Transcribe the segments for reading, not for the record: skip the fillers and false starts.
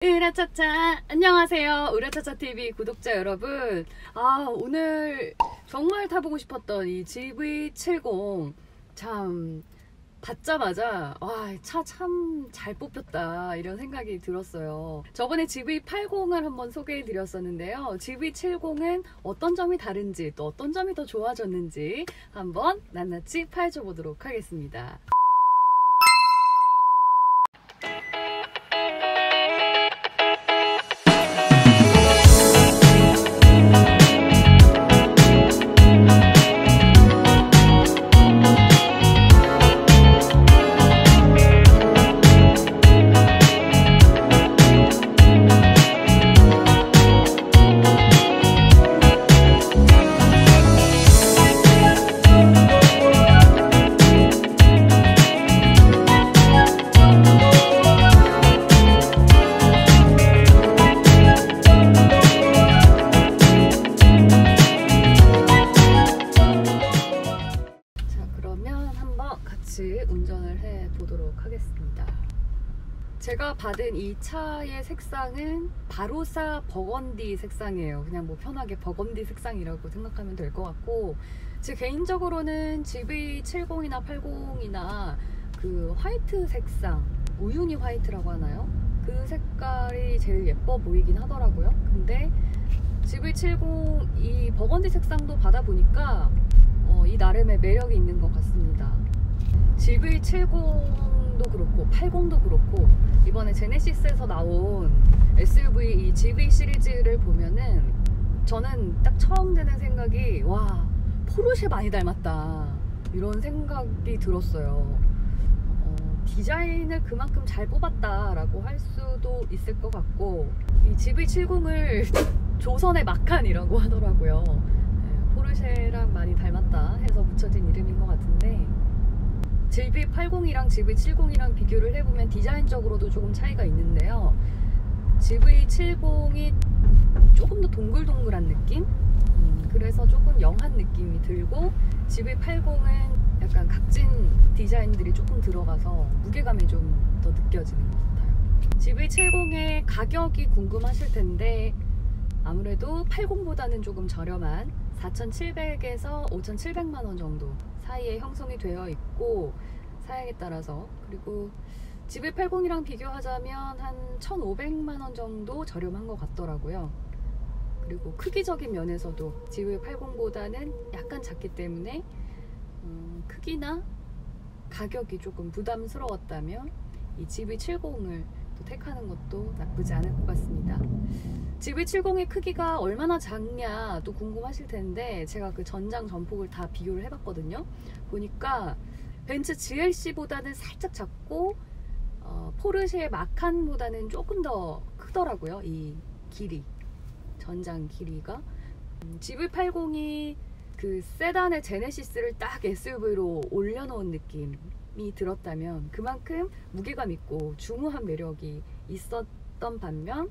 으라차차 안녕하세요. 으라차차TV 구독자 여러분, 오늘 정말 타보고 싶었던 이 GV70 참 받자마자 차 참 잘 뽑혔다 이런 생각이 들었어요. 저번에 GV80을 한번 소개해 드렸었는데요. GV70은 어떤 점이 다른지 또 어떤 점이 더 좋아졌는지 한번 낱낱이 파헤쳐 보도록 하겠습니다. 운전을 해 보도록 하겠습니다. 제가 받은 이 차의 색상은 바로사 버건디 색상이에요. 그냥 뭐 편하게 버건디 색상이라고 생각하면 될 것 같고, 제 개인적으로는 GV70이나 80이나 그 화이트 색상, 우유니 화이트라고 하나요? 그 색깔이 제일 예뻐 보이긴 하더라고요. 근데 GV70 이 버건디 색상도 받아보니까 이 나름의 매력이 있는 것 같습니다. GV70도 그렇고 80도 그렇고 이번에 제네시스에서 나온 SUV 이 GV 시리즈를 보면은 저는 딱 처음 드는 생각이, 와, 포르쉐 많이 닮았다 이런 생각이 들었어요. 디자인을 그만큼 잘 뽑았다 라고 할 수도 있을 것 같고, 이 GV70을 조선의 마칸이라고 하더라고요. 포르쉐랑 많이 닮았다 해서 붙여진 이름인 것 같은데, GV80이랑 GV70이랑 비교를 해보면 디자인적으로도 조금 차이가 있는데요. GV70이 조금 더 동글동글한 느낌? 그래서 조금 영한 느낌이 들고, GV80은 약간 각진 디자인들이 조금 들어가서 무게감이 좀 더 느껴지는 것 같아요. GV70의 가격이 궁금하실 텐데, 아무래도 80보다는 조금 저렴한 4,700에서 5,700만원 정도 사이에 형성이 되어 있고, 사양에 따라서, 그리고 GV80이랑 비교하자면 한 1,500만원 정도 저렴한 것 같더라고요. 그리고 크기적인 면에서도 GV80보다는 약간 작기 때문에 크기나 가격이 조금 부담스러웠다면 이 GV70을 또 택하는 것도 나쁘지 않을 것 같습니다. GV70의 크기가 얼마나 작냐 또 궁금하실 텐데, 제가 그 전장 전폭을 다 비교를 해봤거든요. 보니까 벤츠 GLC보다는 살짝 작고 포르쉐 마칸보다는 조금 더 크더라고요. 이 길이, 전장 길이가. GV80이 그 세단의 제네시스를 딱 SUV로 올려놓은 느낌이 들었다면 그만큼 무게감 있고 중후한 매력이 있었던 반면,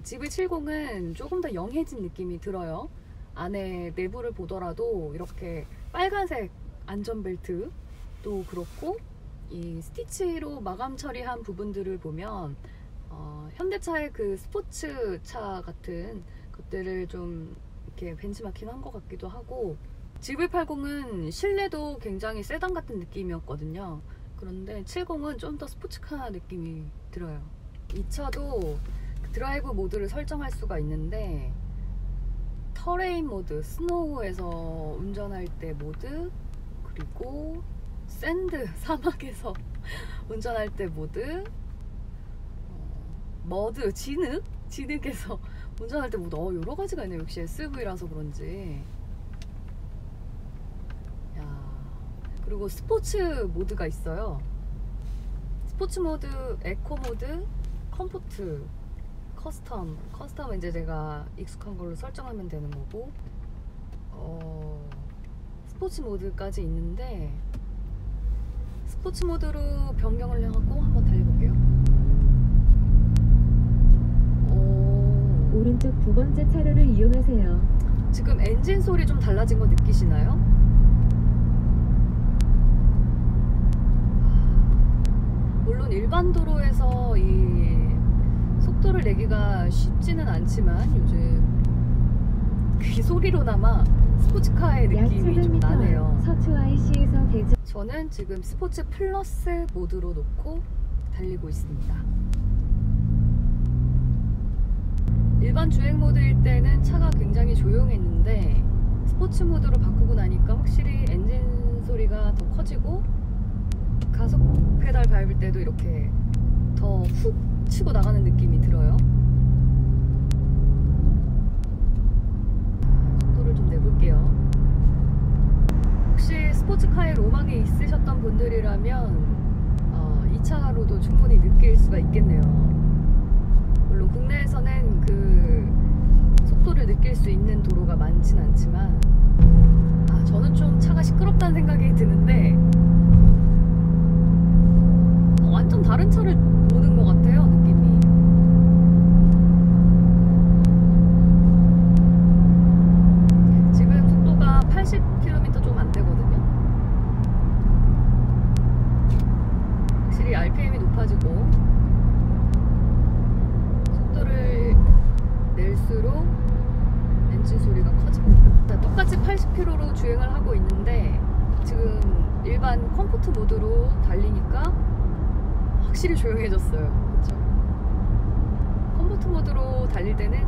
GV70은 조금 더 영해진 느낌이 들어요. 안에 내부를 보더라도 이렇게 빨간색 안전벨트도 그렇고, 이 스티치로 마감 처리한 부분들을 보면 현대차의 그 스포츠차 같은 것들을 좀 이렇게 벤치마킹한 것 같기도 하고, GV80은 실내도 굉장히 세단 같은 느낌이었거든요. 그런데 70은 좀 더 스포츠카 느낌이 들어요. 이 차도 드라이브 모드를 설정할 수가 있는데, 터레인 모드, 스노우에서 운전할 때 모드, 그리고 샌드, 사막에서 운전할 때 모드, 머드, 진흙에서 운전할 때 모드, 여러 가지가 있네요. 역시 SUV라서 그런지. 그리고 스포츠 모드가 있어요. 스포츠 모드, 에코 모드, 컴포트, 커스텀은 이제 제가 익숙한 걸로 설정하면 되는 거고, 스포츠 모드까지 있는데, 스포츠 모드로 변경을 하고 한번 달려볼게요. 오른쪽 두 번째 차로를 이용하세요. 지금 엔진 소리 좀 달라진 거 느끼시나요? 물론 일반 도로에서 이 속도를 내기가 쉽지는 않지만 요즘 귀소리로나마 스포츠카의 약 느낌이 좀 700m 나네요. 서초 IC에서 대전. 저는 지금 스포츠 플러스 모드로 놓고 달리고 있습니다. 일반 주행 모드일 때는 차가 굉장히 조용했는데 스포츠 모드로 바꾸고 나니까 확실히 엔진 소리가 더 커지고 가속 페달 밟을 때도 이렇게 더 훅 치고 나가는 느낌이 들어요. 속도를 좀 내볼게요. 혹시 스포츠카에 로망이 있으셨던 분들이라면 이 차로도 충분히 느낄 수가 있겠네요. 물론 국내에서는 그 속도를 느낄 수 있는 도로가 많진 않지만 저는 좀 차가 시끄럽다는 생각이 드는데 완전 다른 차를 보는 것 같아요, 느낌이. 지금 속도가 80km 좀 안 되거든요. 확실히 RPM이 높아지고 속도를 낼수록 엔진 소리가 커집니다. 자, 똑같이 80km로 주행을 하고 있는데 지금 일반 컴포트 모드로 달리니까 확실히 조용해졌어요. 그쵸? 컴포트 모드로 달릴 때는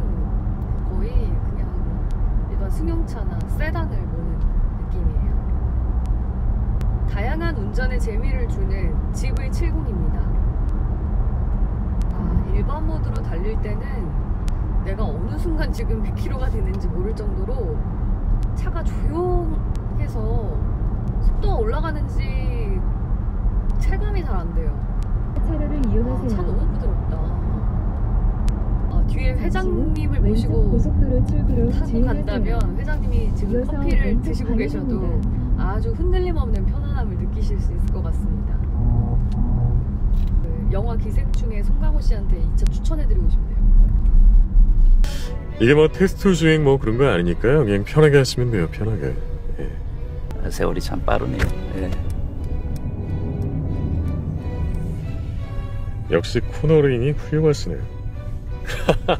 거의 그냥 일반 승용차나 세단을 보는 느낌이에요. 다양한 운전의 재미를 주는 GV70입니다. 일반 모드로 달릴 때는 내가 어느 순간 지금 100km가 되는지 모를 정도로 차가 조용해서 속도가 올라가는지 체감이 잘 안 돼요. 차로를 이용하세요. 차 너무 부드럽다. 뒤에 회장님을 왼쪽 모시고 고속도로 출구로 타고 주행하세요. 간다면 회장님이 지금 이어서 커피를 왼쪽 드시고 계셔도 방향입니다. 아주 흔들림 없는 편안함을 느끼실 수 있을 것 같습니다. 그 영화 기생충의 송강호 씨한테 이 차 추천해드리고 싶네요. 이게 뭐 테스트 주행 뭐 그런 거 아니니까요. 그냥 편하게 하시면 돼요. 편하게. 예. 세월이 참 빠르네요. 예. 역시 코너링이 훌륭하시네요.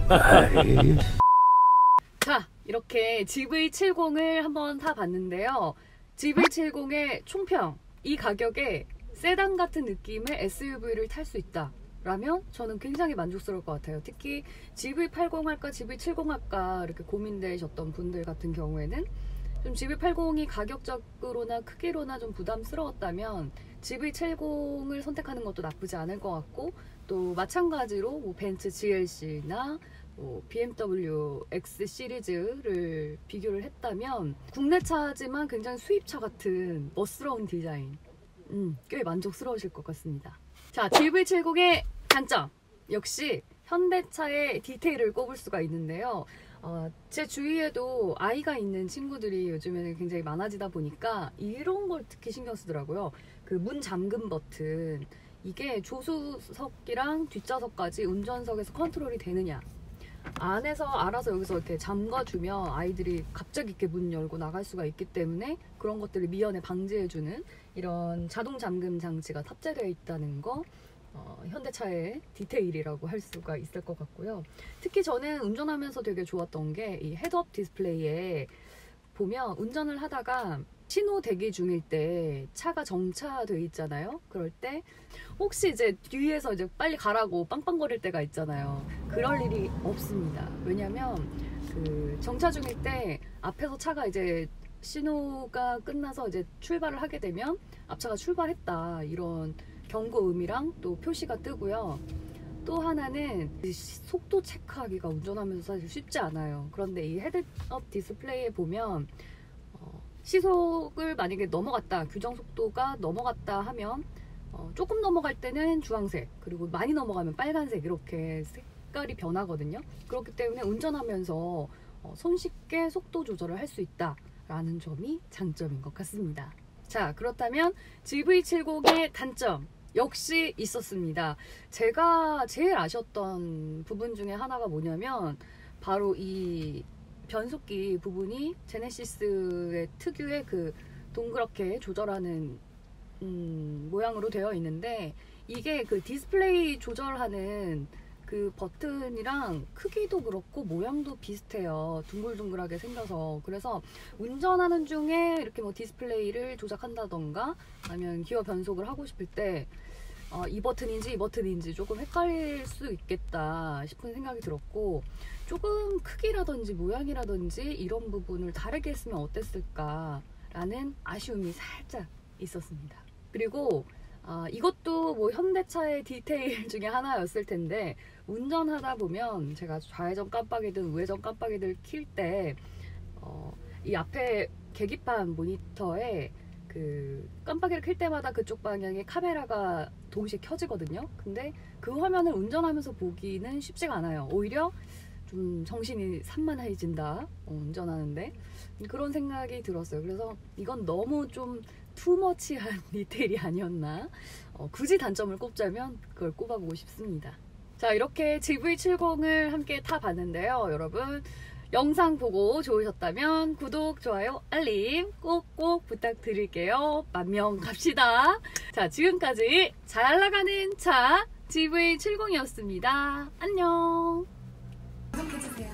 아이, 자, 이렇게 GV70을 한번 타봤는데요. GV70의 총평, 이 가격에 세단 같은 느낌의 SUV를 탈 수 있다 라면 저는 굉장히 만족스러울 것 같아요. 특히 GV80 할까 GV70 할까 이렇게 고민되셨던 분들 같은 경우에는 좀 GV80이 가격적으로나 크기로나 좀 부담스러웠다면 GV70을 선택하는 것도 나쁘지 않을 것 같고, 또 마찬가지로 뭐 벤츠 GLC나 뭐 BMW X 시리즈를 비교를 했다면 국내차지만 굉장히 수입차 같은 멋스러운 디자인, 꽤 만족스러우실 것 같습니다. 자, GV70의 단점, 역시 현대차의 디테일을 꼽을 수가 있는데요. 제 주위에도 아이가 있는 친구들이 요즘에는 굉장히 많아지다 보니까 이런 걸 특히 신경 쓰더라고요. 그 문 잠금 버튼, 이게 조수석이랑 뒷좌석까지 운전석에서 컨트롤이 되느냐, 안에서 알아서 여기서 이렇게 잠가주면 아이들이 갑자기 이렇게 문 열고 나갈 수가 있기 때문에 그런 것들을 미연에 방지해주는 이런 자동 잠금 장치가 탑재되어 있다는 거, 현대차의 디테일이라고 할 수가 있을 것 같고요. 특히 저는 운전하면서 되게 좋았던 게 이 헤드업 디스플레이에 보면 운전을 하다가 신호 대기 중일 때 차가 정차돼 있잖아요. 그럴 때 혹시 이제 뒤에서 이제 빨리 가라고 빵빵거릴 때가 있잖아요. 그럴 일이 없습니다. 왜냐면 그 정차 중일 때 앞에서 차가 이제 신호가 끝나서 이제 출발을 하게 되면 앞차가 출발했다 이런 경고음이랑 또 표시가 뜨고요. 또 하나는 속도 체크하기가 운전하면서 사실 쉽지 않아요. 그런데 이 헤드업 디스플레이에 보면 시속을 만약에 넘어갔다, 규정 속도가 넘어갔다 하면 조금 넘어갈 때는 주황색, 그리고 많이 넘어가면 빨간색, 이렇게 색깔이 변하거든요. 그렇기 때문에 운전하면서 손쉽게 속도 조절을 할 수 있다라는 점이 장점인 것 같습니다. 자, 그렇다면 GV70의 단점 역시 있었습니다. 제가 제일 아쉬웠던 부분 중에 하나가 뭐냐면 바로 이 변속기 부분이 제네시스의 특유의 그 동그랗게 조절하는 모양으로 되어 있는데, 이게 그 디스플레이 조절하는 그 버튼이랑 크기도 그렇고 모양도 비슷해요. 둥글둥글하게 생겨서. 그래서 운전하는 중에 이렇게 뭐 디스플레이를 조작한다던가 아니면 기어 변속을 하고 싶을 때 이 버튼인지 이 버튼인지 조금 헷갈릴 수 있겠다 싶은 생각이 들었고, 조금 크기라든지 모양이라든지 이런 부분을 다르게 했으면 어땠을까 라는 아쉬움이 살짝 있었습니다. 그리고 이것도 뭐 현대차의 디테일 중에 하나였을 텐데, 운전하다 보면 제가 좌회전 깜빡이든 우회전 깜빡이를 킬 때 이 앞에 계기판 모니터에 그 깜빡이를 킬 때마다 그쪽 방향에 카메라가 동시에 켜지거든요. 근데 그 화면을 운전하면서 보기는 쉽지가 않아요. 오히려 좀 정신이 산만해진다, 운전하는데. 그런 생각이 들었어요. 그래서 이건 너무 좀 투머치한 디테일이 아니었나. 굳이 단점을 꼽자면 그걸 꼽아보고 싶습니다. 자, 이렇게 GV70을 함께 타봤는데요. 여러분, 영상 보고 좋으셨다면 구독, 좋아요, 알림 꼭꼭 부탁드릴게요. 10,000명 갑시다. 자, 지금까지 잘 나가는 차 GV70이었습니다. 안녕. 구독해주세요.